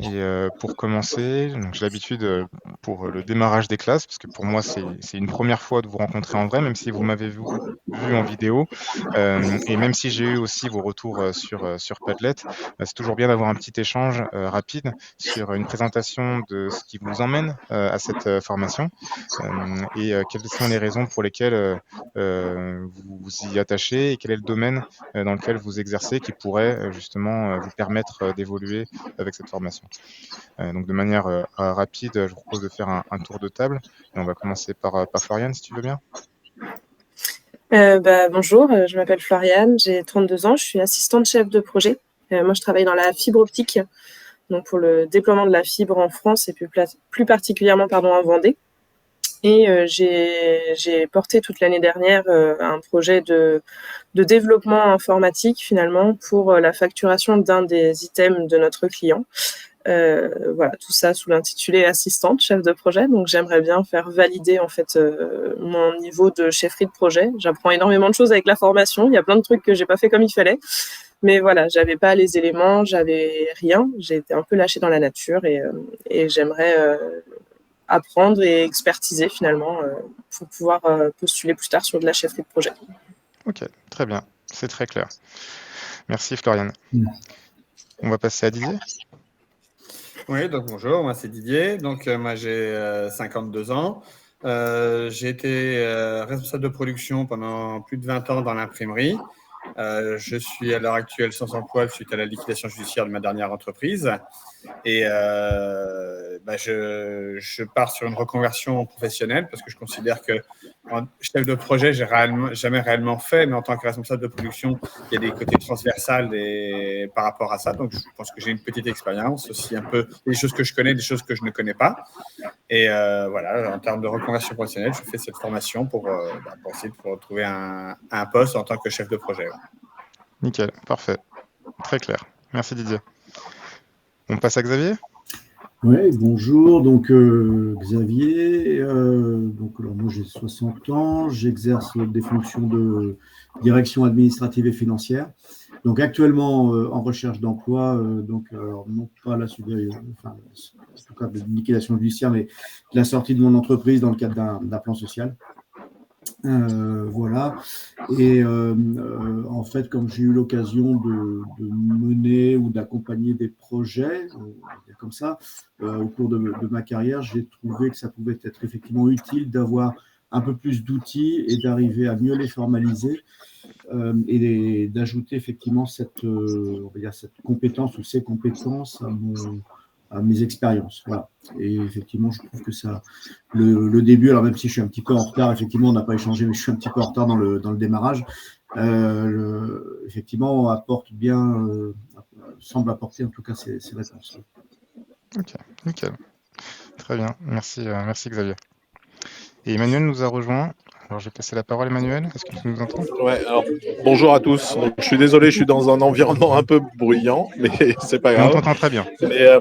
Et pour commencer, donc j'ai l'habitude, pour le démarrage des classes, parce que pour moi c'est une première fois de vous rencontrer en vrai, même si vous m'avez vu en vidéo, et même si j'ai eu aussi vos retours, sur Padlet, c'est toujours bien d'avoir un petit échange, rapide sur une présentation de ce qui vous emmène, à cette, formation, et quelles sont les raisons pour lesquelles, vous vous y attachez et quel est le domaine, dans lequel vous exercez qui pourrait, justement, vous permettre, d'évoluer avec cette formation. Donc de manière, rapide, je vous propose de faire un tour de table et on va commencer par Floriane, si tu veux bien? Bonjour, je m'appelle Floriane, j'ai 32 ans, je suis assistante chef de projet. Moi, je travaille dans la fibre optique, donc pour le déploiement de la fibre en France et plus particulièrement en Vendée. Et j'ai porté toute l'année dernière un projet de développement informatique finalement pour la facturation d'un des items de notre client. Voilà, tout ça sous l'intitulé assistante chef de projet. Donc j'aimerais bien faire valider en fait mon niveau de chefferie de projet. J'apprends énormément de choses avec la formation. Il y a plein de trucs que j'ai pas fait comme il fallait, mais voilà, j'avais pas les éléments, j'avais rien. J'ai été un peu lâchée dans la nature et j'aimerais apprendre et expertiser finalement pour pouvoir postuler plus tard sur de la chefferie de projet. OK, très bien, c'est très clair. Merci Floriane. On va passer à Didier. Oui, donc bonjour, moi c'est Didier. Donc moi j'ai 52 ans. J'ai été responsable de production pendant plus de 20 ans dans l'imprimerie. Je suis à l'heure actuelle sans emploi suite à la liquidation judiciaire de ma dernière entreprise. Et je pars sur une reconversion professionnelle parce que je considère que en chef de projet, j'ai jamais réellement fait, mais en tant que responsable de production, il y a des côtés transversales par rapport à ça. Donc, je pense que j'ai une petite expérience, aussi un peu des choses que je connais, des choses que je ne connais pas. Et voilà, en termes de reconversion professionnelle, je fais cette formation pour essayer de retrouver un poste en tant que chef de projet. Nickel, parfait, très clair. Merci Didier. On passe à Xavier? Oui, bonjour, donc Xavier, donc alors moi j'ai 60 ans, j'exerce des fonctions de direction administrative et financière. Donc actuellement en recherche d'emploi, donc alors, non pas la enfin, en tout cas de liquidation judiciaire, mais la sortie de mon entreprise dans le cadre d'un plan social. Voilà. Et en fait, comme j'ai eu l'occasion de mener ou d'accompagner des projets, on va dire comme ça, au cours de ma carrière, j'ai trouvé que ça pouvait être effectivement utile d'avoir un peu plus d'outils et d'arriver à mieux les formaliser et d'ajouter effectivement on va dire cette compétence ou ces compétences à mes expériences. Voilà. Et effectivement, je trouve que ça, le début, alors même si je suis un petit peu en retard, effectivement, on n'a pas échangé, mais je suis un petit peu en retard dans le démarrage, effectivement, apporte bien, semble apporter en tout cas ces réponses. OK, nickel. Très bien, merci Xavier. Et Emmanuel nous a rejoint. Alors je vais passer la parole à Emmanuel. Est-ce que tu nous entends? Ouais, alors bonjour à tous. Donc, je suis désolé, je suis dans un environnement un peu bruyant, mais c'est pas Mais on grave. t'entend très bien. Mais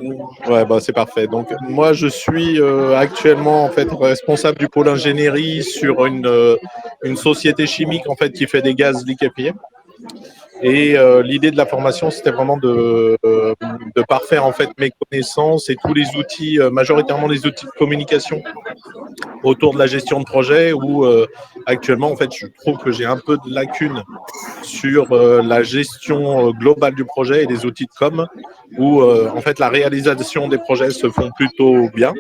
ouais, bah c'est parfait. Donc moi, je suis actuellement en fait responsable du pôle ingénierie sur une société chimique en fait qui fait des gaz liquéfiés. Et l'idée de la formation, c'était vraiment de parfaire en fait mes connaissances et tous les outils, majoritairement les outils de communication autour de la gestion de projet où actuellement en fait je trouve que j'ai un peu de lacunes sur la gestion globale du projet et des outils de com où en fait la réalisation des projets se font plutôt bien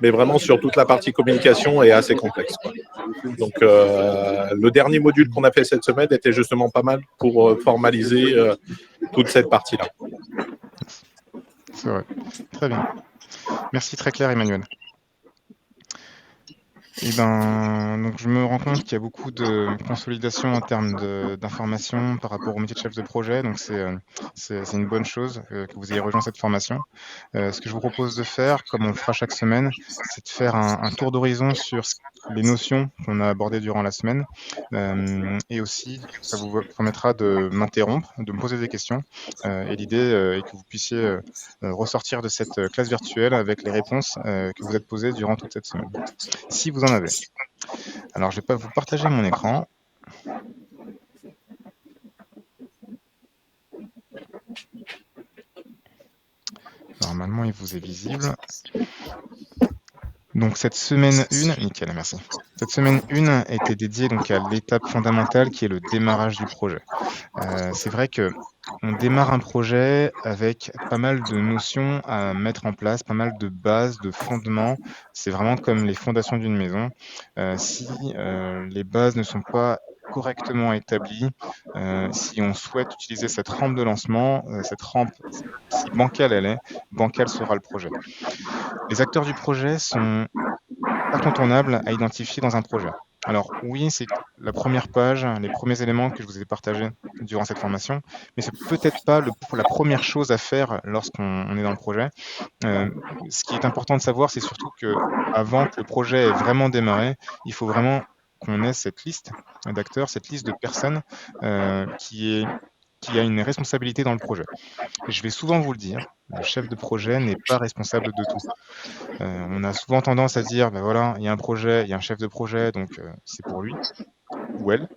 mais vraiment sur toute la partie communication est assez complexe, quoi. Donc le dernier module qu'on a fait cette semaine était justement pas mal pour formaliser toute cette partie-là. C'est vrai. Très bien. Merci, très clair Emmanuel. Et ben, donc je me rends compte qu'il y a beaucoup de consolidation en termes d'informations par rapport au métier de chef de projet, donc c'est une bonne chose que vous ayez rejoint cette formation. Ce que je vous propose de faire, comme on le fera chaque semaine, c'est de faire un tour d'horizon sur les notions qu'on a abordées durant la semaine, et aussi ça vous permettra de m'interrompre, de me poser des questions, et l'idée est que vous puissiez ressortir de cette classe virtuelle avec les réponses que vous êtes posées durant toute cette semaine, si vous en avez. Alors, je vais pas vous partager mon écran. Alors, Normalement, il vous est visible. Donc cette semaine 1, nickel, merci. Cette semaine 1 était dédiée donc à l'étape fondamentale qui est le démarrage du projet. C'est vrai que on démarre un projet avec pas mal de notions à mettre en place, pas mal de bases, de fondements. C'est vraiment comme les fondations d'une maison. Si les bases ne sont pas correctement établies, si on souhaite utiliser cette rampe de lancement, cette rampe, si bancale elle est, bancal sera le projet. Les acteurs du projet sont incontournables à identifier dans un projet. Alors oui, c'est la première page, les premiers éléments que je vous ai partagés durant cette formation, mais c'est peut-être pas la première chose à faire lorsqu'on est dans le projet. Ce qui est important de savoir, c'est surtout que avant que le projet ait vraiment démarré, il faut vraiment qu'on ait cette liste d'acteurs, cette liste de personnes qui a une responsabilité dans le projet. Et je vais souvent vous le dire, le chef de projet n'est pas responsable de tout. On a souvent tendance à dire, ben voilà, il y a un projet, il y a un chef de projet, donc c'est pour lui ou elle.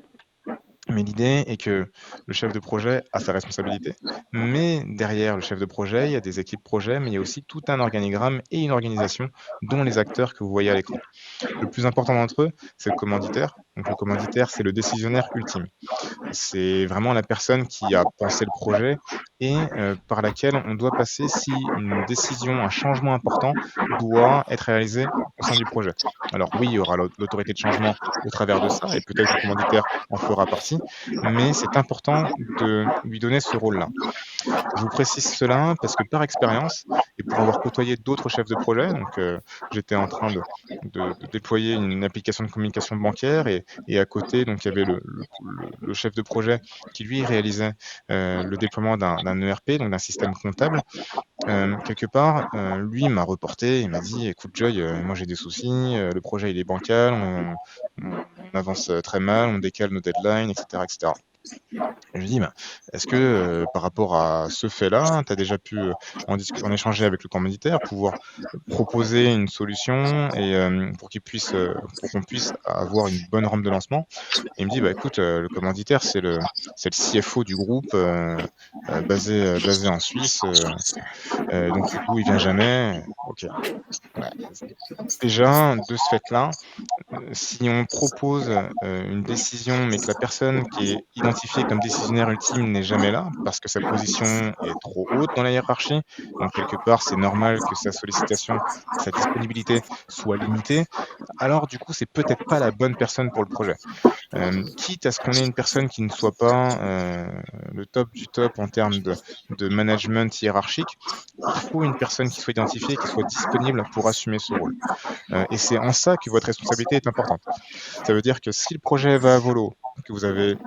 Mais l'idée est que le chef de projet a sa responsabilité. Mais derrière le chef de projet, il y a des équipes projet, mais il y a aussi tout un organigramme et une organisation, dont les acteurs que vous voyez à l'écran. Le plus important d'entre eux, c'est le commanditaire. Donc le commanditaire, c'est le décisionnaire ultime. C'est vraiment la personne qui a pensé le projet et par laquelle on doit passer si une décision, un changement important doit être réalisé au sein du projet. Alors oui, il y aura l'autorité de changement au travers de ça, et peut-être que le commanditaire en fera partie, mais c'est important de lui donner ce rôle-là. Je vous précise cela parce que par expérience, et pour avoir côtoyé d'autres chefs de projet, donc j'étais en train de déployer une application de communication bancaire et à côté, donc il y avait le chef de projet qui lui réalisait le déploiement d'un ERP, donc d'un système comptable. Quelque part, lui m'a reporté, il m'a dit écoute Joy, moi j'ai des soucis, le projet il est bancal, on avance très mal, on décale nos deadlines, etc. etc. Je lui dis, bah, est-ce que par rapport à ce fait-là, tu as déjà pu en échanger avec le commanditaire, pouvoir proposer une solution et pour qu'on puisse avoir une bonne rampe de lancement? Et il me dit, bah écoute, le commanditaire, c'est le CFO du groupe basé en Suisse, donc du coup, il vient jamais. Ok. Ouais. Déjà, de ce fait-là, si on propose une décision, mais que la personne qui est identifiée comme décisionnaire ultime n'est jamais là, parce que sa position est trop haute dans la hiérarchie, donc quelque part, c'est normal que sa sollicitation, sa disponibilité soit limitée, alors du coup, c'est peut-être pas la bonne personne pour le projet. Quitte à ce qu'on ait une personne qui ne soit pas le top du top en termes de management hiérarchique, il faut une personne qui soit identifiée, qui soit disponible pour assumer ce rôle. Et c'est en ça que votre responsabilité est importante. Ça veut dire que si le projet va à volo, que vous avez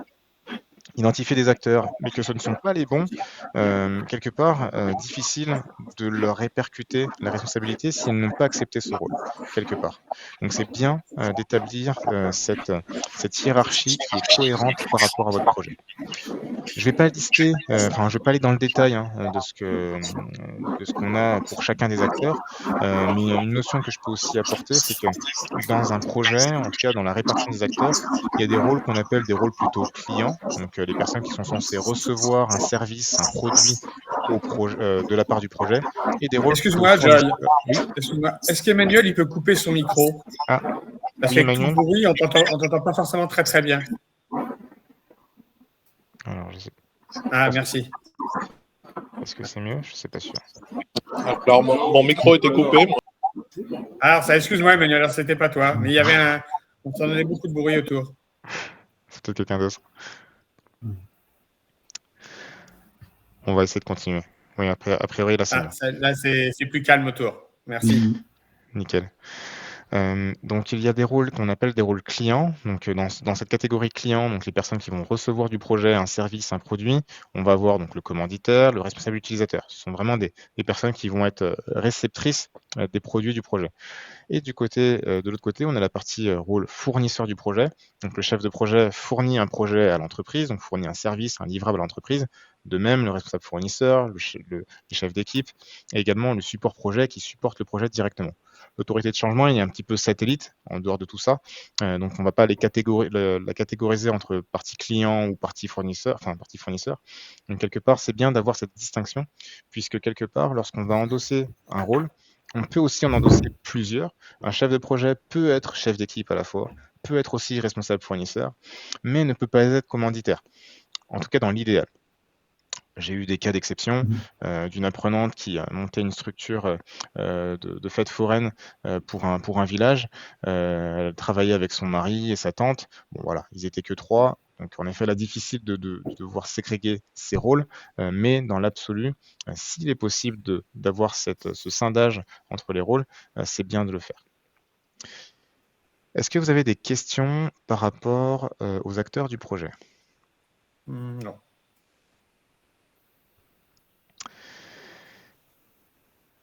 identifié des acteurs, mais que ce ne sont pas les bons, quelque part, difficile de leur répercuter la responsabilité s'ils n'ont pas accepté ce rôle, quelque part. Donc c'est bien d'établir cette hiérarchie qui est cohérente par rapport à votre projet. Je vais pas lister, je vais pas aller dans le détail de ce qu'on a pour chacun des acteurs, mais une notion que je peux aussi apporter, c'est que dans un projet, en tout cas dans la répartition des acteurs, il y a des rôles qu'on appelle des rôles plutôt clients, donc les personnes qui sont censées recevoir un service, un produit de la part du projet, et des rôles plutôt Excuse-moi, Joy. Oui. Excuse-moi. Est-ce qu'Emmanuel, il peut couper son micro? Ah, Parce oui, qu'avec tout le Emmanuel. bruit, on t'entend pas forcément très très bien. Alors, je sais. Ah, merci. Est-ce que c'est mieux? Je ne suis pas sûr. Alors, mon micro était coupé. Alors, ça, excuse-moi, Emmanuel, alors c'était pas toi, mais il y avait on entendait beaucoup de bruit autour. C'était quelqu'un d'autre. On va essayer de continuer. Oui, a priori, là, c'est mieux. Là, c'est plus calme autour. Merci. Nickel. Donc il y a des rôles qu'on appelle des rôles clients. Donc dans cette catégorie client, donc les personnes qui vont recevoir du projet un service, un produit, on va avoir donc le commanditaire, le responsable utilisateur. Ce sont vraiment des personnes qui vont être réceptrices des produits du projet. Et de l'autre côté, on a la partie rôle fournisseur du projet. Donc le chef de projet fournit un projet à l'entreprise, donc fournit un service, un livrable à l'entreprise. De même, le responsable fournisseur, le chef d'équipe et également le support projet qui supporte le projet directement. L'autorité de changement est un petit peu satellite en dehors de tout ça. Donc, on ne va pas la catégoriser entre partie client ou partie fournisseur. Donc, quelque part, c'est bien d'avoir cette distinction puisque quelque part, lorsqu'on va endosser un rôle, on peut aussi en endosser plusieurs. Un chef de projet peut être chef d'équipe à la fois, peut être aussi responsable fournisseur, mais ne peut pas être commanditaire. En tout cas, dans l'idéal. J'ai eu des cas d'exception d'une apprenante qui a monté une structure de fête foraine pour un village. Elle travaillait avec son mari et sa tante. Bon, voilà, ils étaient que 3. Donc, en effet, là, difficile de devoir ségréguer ces rôles. Mais dans l'absolu, s'il est possible d'avoir ce scindage entre les rôles, c'est bien de le faire. Est-ce que vous avez des questions par rapport aux acteurs du projet? Non.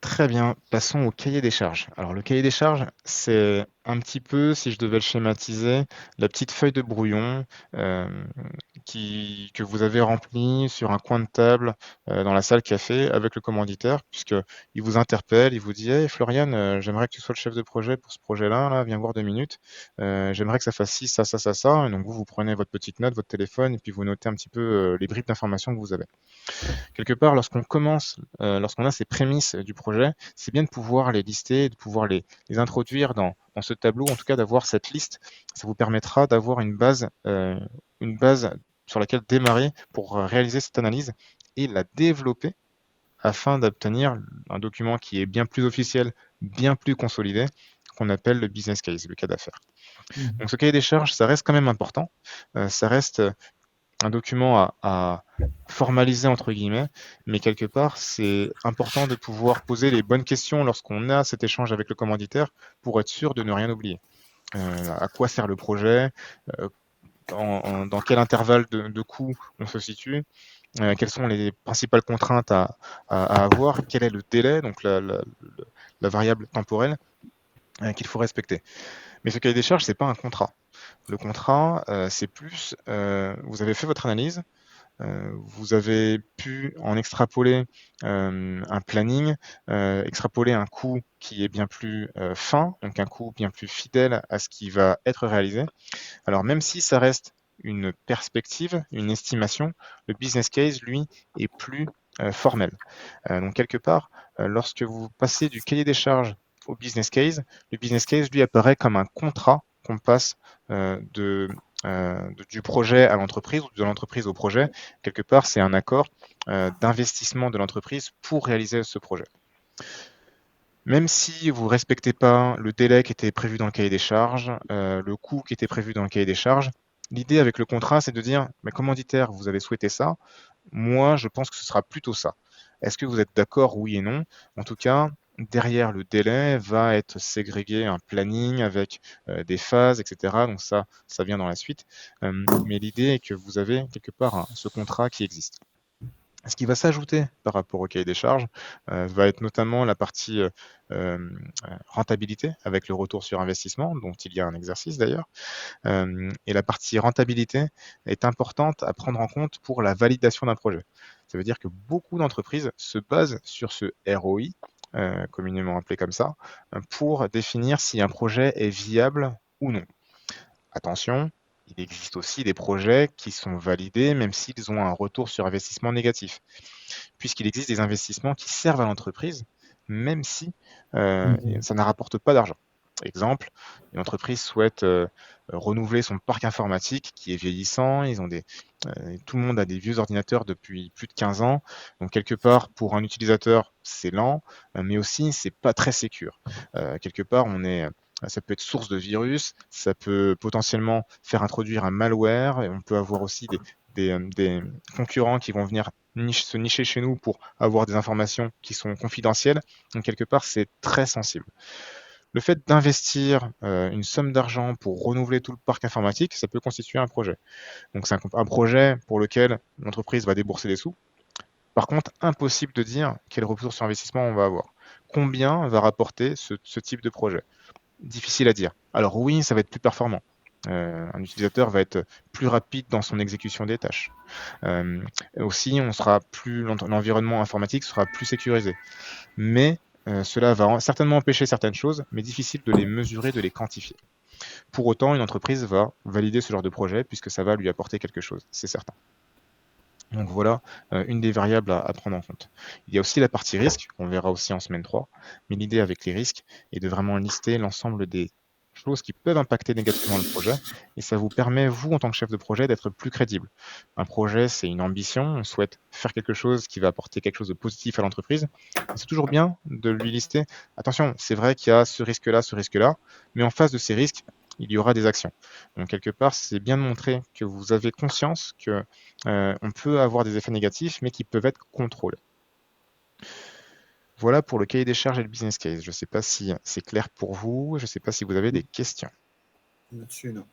Très bien, passons au cahier des charges. Alors le cahier des charges, c'est un petit peu, si je devais le schématiser, la petite feuille de brouillon que vous avez remplie sur un coin de table dans la salle café avec le commanditaire, puisqu'il vous interpelle, il vous dit Hey Florian, j'aimerais que tu sois le chef de projet pour ce projet-là, là, viens voir 2 minutes. J'aimerais que ça fasse ci, ça, ça, ça, ça. Et donc vous prenez votre petite note, votre téléphone, et puis vous notez un petit peu les bribes d'informations que vous avez. Quelque part, lorsqu'on a ces prémices du projet, c'est bien de pouvoir les lister, de pouvoir les introduire dans ce tableau, en tout cas d'avoir cette liste. Ça vous permettra d'avoir une base sur laquelle démarrer pour réaliser cette analyse et la développer afin d'obtenir un document qui est bien plus officiel, bien plus consolidé, qu'on appelle le business case, le cas d'affaires. Donc ce cahier des charges, ça reste quand même important. Ça reste un document à formaliser entre guillemets, mais quelque part, c'est important de pouvoir poser les bonnes questions lorsqu'on a cet échange avec le commanditaire pour être sûr de ne rien oublier. À quoi sert le projet, dans quel intervalle de coût on se situe, quelles sont les principales contraintes à avoir, quel est le délai, donc la variable temporelle qu'il faut respecter. Mais ce cahier des charges, c'est pas un contrat. Le contrat, c'est plus, vous avez fait votre analyse, vous avez pu en extrapoler un planning, extrapoler un coût qui est bien plus fin, donc un coût bien plus fidèle à ce qui va être réalisé. Alors même si ça reste une perspective, une estimation, le business case, lui, est plus formel. Donc quelque part, lorsque vous passez du cahier des charges au business case, le business case, lui, apparaît comme un contrat qu'on passe du projet à l'entreprise ou de l'entreprise au projet. Quelque part, c'est un accord d'investissement de l'entreprise pour réaliser ce projet. Même si vous ne respectez pas le délai qui était prévu dans le cahier des charges, le coût qui était prévu dans le cahier des charges, l'idée avec le contrat, c'est de dire, mais commanditaire, vous avez souhaité ça, moi, je pense que ce sera plutôt ça. Est-ce que vous êtes d'accord, oui et non? En tout cas, derrière le délai va être ségrégué un planning avec des phases, etc. Donc ça vient dans la suite. Mais l'idée est que vous avez quelque part ce contrat qui existe. Ce qui va s'ajouter par rapport au cahier des charges va être notamment la partie rentabilité avec le retour sur investissement, dont il y a un exercice d'ailleurs. Et la partie rentabilité est importante à prendre en compte pour la validation d'un projet. Ça veut dire que beaucoup d'entreprises se basent sur ce ROI, communément appelé comme ça, pour définir si un projet est viable ou non. Attention, il existe aussi des projets qui sont validés même s'ils ont un retour sur investissement négatif, puisqu'il existe des investissements qui servent à l'entreprise même si ça ne rapporte pas d'argent. Exemple, une entreprise souhaite renouveler son parc informatique qui est vieillissant. Tout le monde a des vieux ordinateurs depuis plus de 15 ans. Donc, quelque part, pour un utilisateur, c'est lent, mais aussi, c'est pas très sécure. Quelque part, ça peut être source de virus, ça peut potentiellement faire introduire un malware, et on peut avoir aussi des concurrents qui vont venir se nicher chez nous pour avoir des informations qui sont confidentielles. Donc, quelque part, c'est très sensible. Le fait d'investir une somme d'argent pour renouveler tout le parc informatique, ça peut constituer un projet. Donc c'est un projet pour lequel l'entreprise va débourser des sous. Par contre, impossible de dire quel retour sur investissement on va avoir. Combien va rapporter ce type de projet? Difficile à dire. Alors oui, ça va être plus performant. Un utilisateur va être plus rapide dans son exécution des tâches. Aussi, l'environnement informatique sera plus sécurisé. Mais cela va certainement empêcher certaines choses, mais difficile de les mesurer, de les quantifier. Pour autant, une entreprise va valider ce genre de projet puisque ça va lui apporter quelque chose, c'est certain. Donc voilà une des variables à prendre en compte. Il y a aussi la partie risque, qu'on verra aussi en semaine 3, mais l'idée avec les risques est de vraiment lister l'ensemble des choses qui peuvent impacter négativement le projet, et ça vous permet, vous, en tant que chef de projet, d'être plus crédible. Un projet, c'est une ambition, on souhaite faire quelque chose qui va apporter quelque chose de positif à l'entreprise. C'est toujours bien de lui lister, attention, c'est vrai qu'il y a ce risque-là, mais en face de ces risques, il y aura des actions. Donc quelque part, c'est bien de montrer que vous avez conscience que on peut avoir des effets négatifs, mais qui peuvent être contrôlés. Voilà pour le cahier des charges et le business case. Je ne sais pas si c'est clair pour vous. Je ne sais pas si vous avez des questions. Là-dessus, non.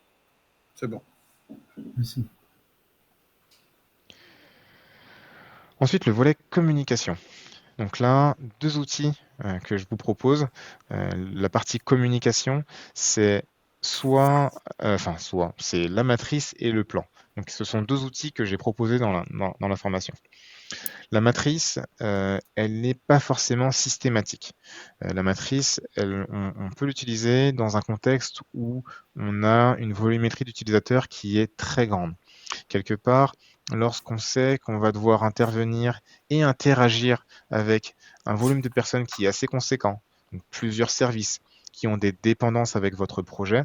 C'est bon. Merci. Ensuite, le volet communication. Donc là, 2 outils que je vous propose. La partie communication, c'est c'est la matrice et le plan. Donc ce sont 2 outils que j'ai proposés dans la formation. La matrice, elle n'est pas forcément systématique. La matrice, on peut l'utiliser dans un contexte où on a une volumétrie d'utilisateurs qui est très grande. Quelque part, lorsqu'on sait qu'on va devoir intervenir et interagir avec un volume de personnes qui est assez conséquent, donc plusieurs services qui ont des dépendances avec votre projet,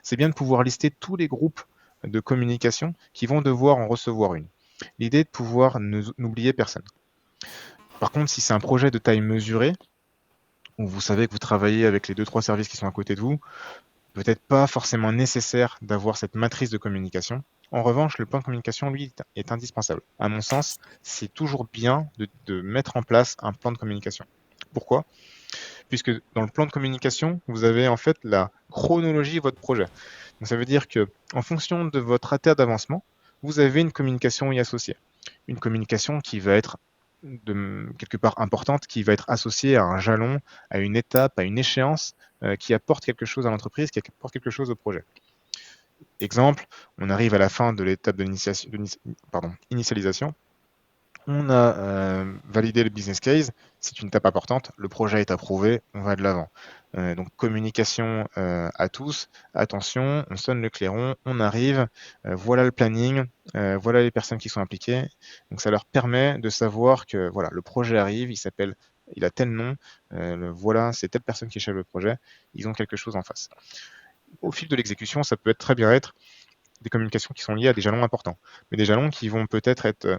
c'est bien de pouvoir lister tous les groupes de communication qui vont devoir en recevoir une. L'idée est de pouvoir n'oublier personne. Par contre, si c'est un projet de taille mesurée, où vous savez que vous travaillez avec les 2-3 services qui sont à côté de vous, peut-être pas forcément nécessaire d'avoir cette matrice de communication. En revanche, le plan de communication, lui, est indispensable. À mon sens, c'est toujours bien de mettre en place un plan de communication. Pourquoi ? Puisque dans le plan de communication, vous avez en fait la chronologie de votre projet. Donc ça veut dire que en fonction de votre artère d'avancement, vous avez une communication y associée. Une communication qui va être quelque part importante, qui va être associée à un jalon, à une étape, à une échéance qui apporte quelque chose à l'entreprise, qui apporte quelque chose au projet. Exemple, on arrive à la fin de l'étape d'initialisation. On a validé le business case, c'est une étape importante, le projet est approuvé, on va de l'avant. Donc communication à tous, attention, on sonne le clairon, on arrive, voilà le planning, voilà les personnes qui sont impliquées. Donc ça leur permet de savoir que voilà, le projet arrive, il a tel nom, voilà, c'est telle personne qui est chef de projet, ils ont quelque chose en face. Au fil de l'exécution, ça peut très bien être des communications qui sont liées à des jalons importants, mais des jalons qui vont peut-être être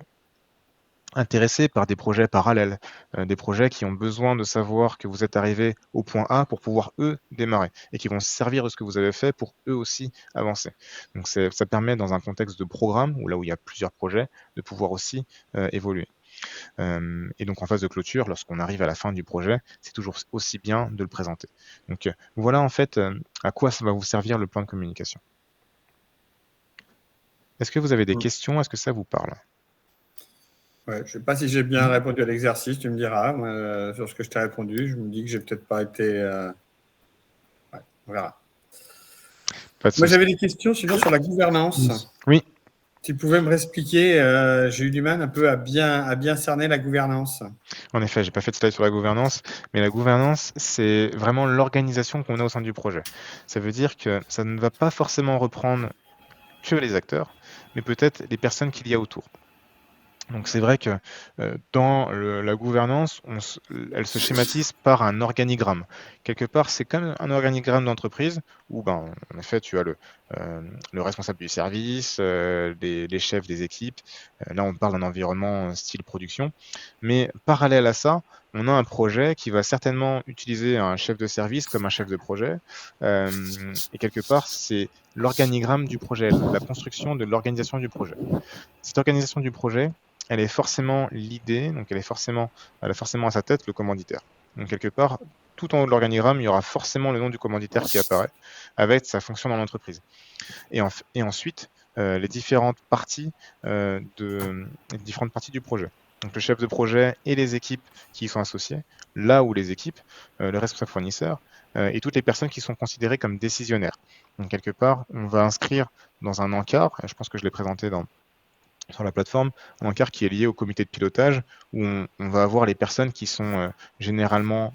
intéressés par des projets parallèles, des projets qui ont besoin de savoir que vous êtes arrivé au point A pour pouvoir, eux, démarrer, et qui vont se servir de ce que vous avez fait pour eux aussi avancer. Donc ça permet, dans un contexte de programme, où là où il y a plusieurs projets, de pouvoir aussi évoluer. Et donc en phase de clôture, lorsqu'on arrive à la fin du projet, c'est toujours aussi bien de le présenter. Donc voilà en fait à quoi ça va vous servir le plan de communication. Est-ce que vous avez des questions ? Est-ce que ça vous parle ? Ouais, je ne sais pas si j'ai bien répondu à l'exercice, tu me diras. Moi, sur ce que je t'ai répondu, je me dis que j'ai peut-être pas été... Ouais, on verra. Moi, j'avais des questions sinon sur la gouvernance. Oui. Tu pouvais me réexpliquer, j'ai eu du mal un peu à bien cerner la gouvernance. En effet, j'ai pas fait de slide sur la gouvernance, mais la gouvernance, c'est vraiment l'organisation qu'on a au sein du projet. Ça veut dire que ça ne va pas forcément reprendre que les acteurs, mais peut-être les personnes qu'il y a autour. Donc c'est vrai que dans la gouvernance, elle se schématise par un organigramme. Quelque part, c'est comme un organigramme d'entreprise où, en effet, tu as le responsable du service, les chefs des équipes. Là, on parle d'un environnement style production. Mais parallèle à ça, on a un projet qui va certainement utiliser un chef de service comme un chef de projet. Et quelque part, c'est l'organigramme du projet, la construction de l'organisation du projet. Cette organisation du projet, elle est forcément l'idée, donc elle a forcément à sa tête le commanditaire. Donc quelque part, tout en haut de l'organigramme, il y aura forcément le nom du commanditaire qui apparaît, avec sa fonction dans l'entreprise. Et ensuite, les différentes parties du projet. Donc le chef de projet et les équipes qui y sont associées, là où les équipes, le responsable fournisseur et toutes les personnes qui sont considérées comme décisionnaires. Donc quelque part, on va inscrire dans un encart, et je pense que je l'ai présenté sur la plateforme, un encart qui est lié au comité de pilotage, où on va avoir les personnes qui sont généralement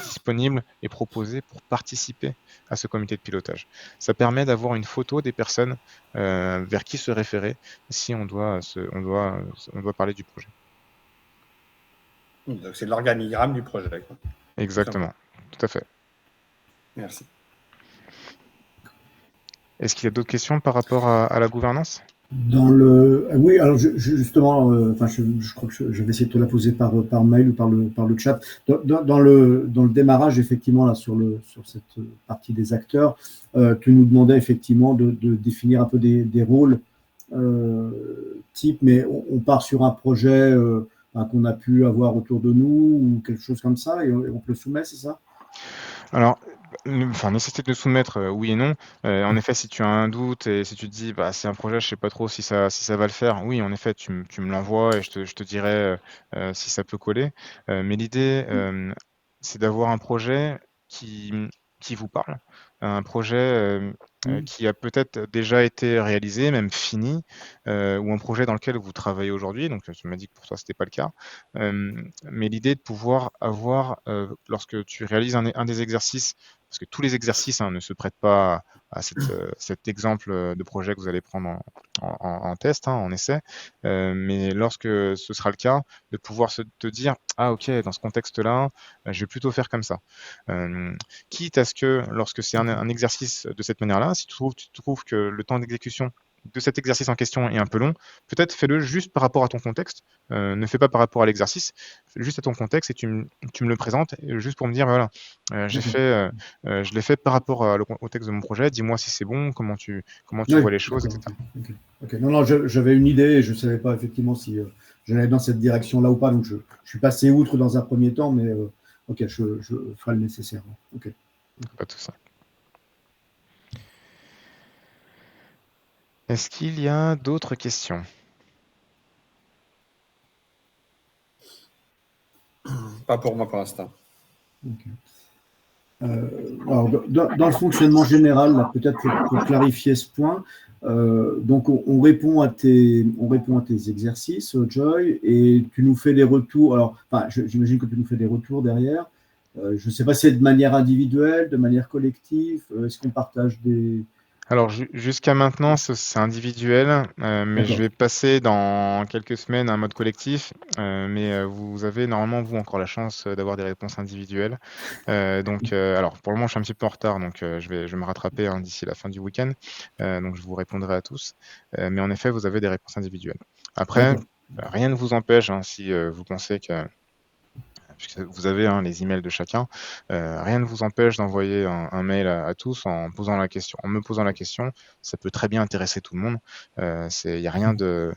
disponibles et proposées pour participer à ce comité de pilotage. Ça permet d'avoir une photo des personnes vers qui se référer si on doit parler du projet. Donc, c'est l'organigramme du projet, quoi. Exactement, tout à fait. Merci. Est-ce qu'il y a d'autres questions par rapport à la gouvernance ? Oui, alors justement, je crois que je vais essayer de te la poser par mail ou par le chat. Dans le démarrage, effectivement, là, sur cette partie des acteurs, tu nous demandais effectivement de définir un peu des rôles type, mais on part sur un projet qu'on a pu avoir autour de nous ou quelque chose comme ça, et on peut le soumettre, c'est ça? Alors, nécessité de le soumettre, oui et non. En effet, si tu as un doute et si tu te dis, bah, c'est un projet, je sais pas trop si ça va le faire, oui, en effet, tu me l'envoies et je te dirai si ça peut coller. Mais l'idée, c'est d'avoir un projet qui vous parle, un projet qui a peut-être déjà été réalisé, même fini, ou un projet dans lequel vous travaillez aujourd'hui. Donc, tu m'as dit que pour toi, c'était pas le cas. Mais l'idée de pouvoir avoir, lorsque tu réalises un des exercices, parce que tous les exercices ne se prêtent pas à cet exemple de projet que vous allez prendre en test, en essai, mais lorsque ce sera le cas, de pouvoir te dire, ah ok, dans ce contexte-là, je vais plutôt faire comme ça. Quitte à ce que, lorsque c'est un exercice de cette manière-là, si tu trouves que le temps d'exécution de cet exercice en question est un peu long, peut-être fais-le juste par rapport à ton contexte, ne fais pas par rapport à l'exercice, fais juste à ton contexte et tu me le présentes juste pour me dire, voilà, je l'ai fait par rapport au texte de mon projet, dis-moi si c'est bon, comment tu vois les choses, etc. Okay. Non, j'avais une idée et je ne savais pas effectivement si j'allais dans cette direction-là ou pas, donc je suis passé outre dans un premier temps, mais ok, je ferai le nécessaire. Okay. Pas tout ça. Est-ce qu'il y a d'autres questions? Pas pour moi pour l'instant. Okay. Alors, dans le fonctionnement général, là, peut-être pour clarifier ce point, donc on répond à tes exercices, Joy, et tu nous fais des retours. Alors, j'imagine que tu nous fais des retours derrière. Je ne sais pas si c'est de manière individuelle, de manière collective. Est-ce qu'on partage des... Alors, jusqu'à maintenant, c'est individuel, mais je vais passer dans quelques semaines à un mode collectif. Mais vous avez normalement, vous, encore la chance d'avoir des réponses individuelles. Alors, pour le moment, je suis un petit peu en retard, donc je vais me rattraper d'ici la fin du week-end. Donc, je vous répondrai à tous. Mais en effet, vous avez des réponses individuelles. Après, rien ne vous empêche, si vous pensez que... puisque vous avez les emails de chacun, rien ne vous empêche d'envoyer un mail à tous en me posant la question. Ça peut très bien intéresser tout le monde. Il n'y a rien de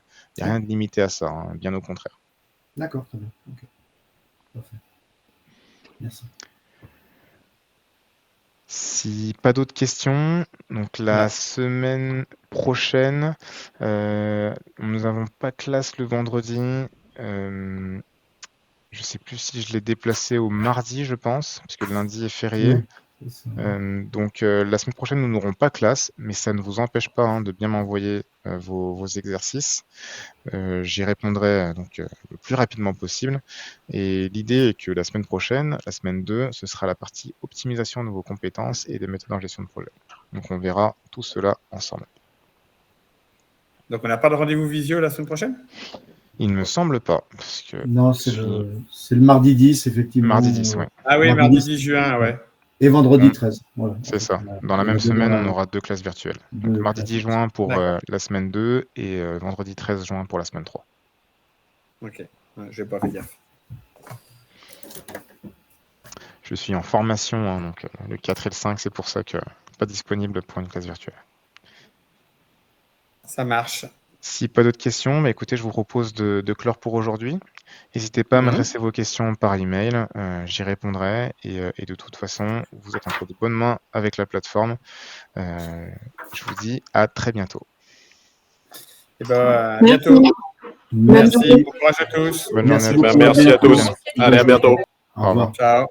limité à ça, bien au contraire. D'accord, très bien. Okay. Parfait. Merci. Si pas d'autres questions, donc la semaine prochaine, nous n'avons pas classe le vendredi. Je ne sais plus si je l'ai déplacé au mardi, je pense, parce que le lundi est férié. Donc la semaine prochaine, nous n'aurons pas classe, mais ça ne vous empêche pas de bien m'envoyer vos exercices. J'y répondrai donc le plus rapidement possible. Et l'idée est que la semaine prochaine, la semaine 2, ce sera la partie optimisation de vos compétences et des méthodes en gestion de projet. Donc on verra tout cela ensemble. Donc on n'a pas de rendez-vous visio la semaine prochaine ? Il ne me semble pas. Parce que non, c'est le mardi 10, effectivement. Mardi 10, oui. Ah oui, mardi 10 juin, ouais. Et vendredi 13. Voilà. C'est ça. Dans la même semaine, on aura 2 classes virtuelles. Donc, mardi 10 juin pour la semaine 2 et vendredi 13 juin pour la semaine 3. Ok, je n'ai pas fait gaffe. Je suis en formation, donc le 4 et le 5, c'est pour ça que pas disponible pour une classe virtuelle. Ça marche. Si pas d'autres questions, écoutez, je vous propose de clore pour aujourd'hui. N'hésitez pas à m'adresser vos questions par email, j'y répondrai. Et de toute façon, vous êtes entre de bonnes mains avec la plateforme. Je vous dis à très bientôt. À bientôt. Merci. Bon courage à tous. Bonne Merci journée à beaucoup. tous. Merci à tous. Allez, à bientôt. Au revoir. Ciao.